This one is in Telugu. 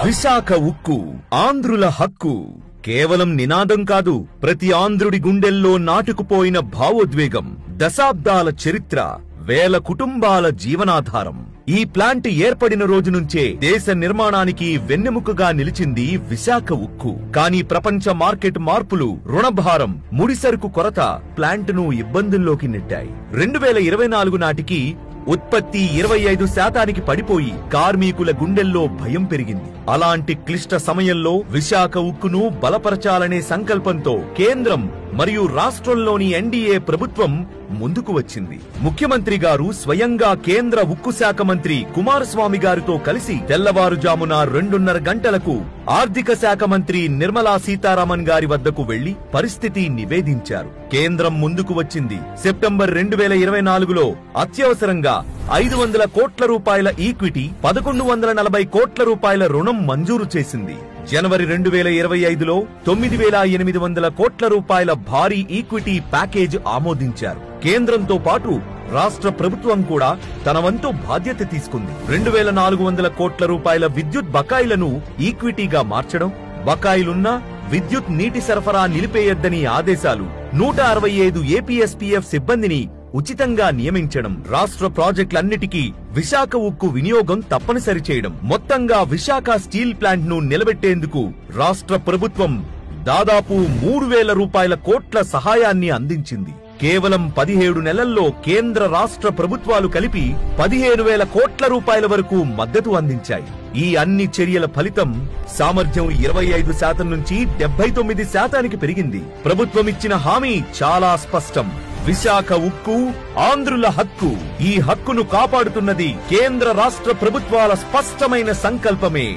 విశాఖ ఉక్కు ఆంధ్రుల హక్కు కేవలం నినాదం కాదు, ప్రతి ఆంధ్రుడి గుండెల్లో నాటుకుపోయిన భావోద్వేగం, దశాబ్దాల చరిత్ర, వేల కుటుంబాల జీవనాధారం. ఈ ప్లాంట్ ఏర్పడిన రోజు నుంచే దేశ నిర్మాణానికి వెన్నెముకగా నిలిచింది విశాఖ ఉక్కు. కానీ ప్రపంచ మార్కెట్ మార్పులు, రుణభారం, ముడిసరుకు కొరత ప్లాంట్ ను ఇబ్బందుల్లోకి నెట్టాయి. 2024 నాటికి ఉత్పత్తి 25% పడిపోయి కార్మికుల గుండెల్లో భయం పెరిగింది. అలాంటి క్లిష్ట సమయంలో విశాఖ ఉక్కును బలపరచాలనే సంకల్పంతో కేంద్రం మరియు రాష్ట్రంలోని ఎన్డీఏ ప్రభుత్వం ముందుకు వచ్చింది. ముఖ్యమంత్రి గారు స్వయంగా కేంద్ర ఉక్కు శాఖ మంత్రి కుమారస్వామి గారితో కలిసి తెల్లవారుజామున 2:30 గంటలకు ఆర్థిక శాఖ మంత్రి నిర్మలా సీతారామన్ గారి వద్దకు వెళ్లి పరిస్థితి నివేదించారు. కేంద్రం ముందుకు వచ్చింది. సెప్టెంబర్ 2024లో అత్యవసరంగా 500 కోట్ల రూపాయల ఈక్విటీ, 1140 కోట్ల రూపాయల రుణం మంజూరు చేసింది. జనవరి 2025లో 9800 కోట్ల రూపాయల భారీ ఈక్విటీ ప్యాకేజ్ ఆమోదించారు. కేంద్రంతో పాటు రాష్ట్ర ప్రభుత్వం కూడా తన వంతు బాధ్యత తీసుకుంది. 2400 కోట్ల రూపాయల విద్యుత్ బకాయిలను ఈక్విటీగా మార్చడం, బకాయిలున్నా విద్యుత్ నీటి సరఫరా నిలిపేయొద్దని ఆదేశాలు, 165 ఏపీఎస్పీఎఫ్ సిబ్బందిని ఉచితంగా నియమించడం, రాష్ట్ర ప్రాజెక్టులన్నిటికీ విశాఖ ఉక్కు వినియోగం తప్పనిసరి చేయడం, మొత్తంగా విశాఖ స్టీల్ ప్లాంట్ ను నిలబెట్టేందుకు రాష్ట్ర ప్రభుత్వం దాదాపు 3000 రూపాయల కోట్ల సహాయాన్ని అందించింది. కేవలం 17 నెలల్లో కేంద్ర రాష్ట్ర ప్రభుత్వాలు కలిపి 15,000 కోట్ల రూపాయల వరకు మద్దతు అందించాయి. ఈ అన్ని చర్యల ఫలితం సామర్థ్యం 25% నుంచి 79%కి పెరిగింది. ప్రభుత్వం ఇచ్చిన హామీ చాలా స్పష్టం. విశాఖ ఉక్కు ఆంధ్రుల హక్కు. ఈ హక్కును కాపాడుతున్నది కేంద్ర రాష్ట్ర ప్రభుత్వాల స్పష్టమైన సంకల్పమే.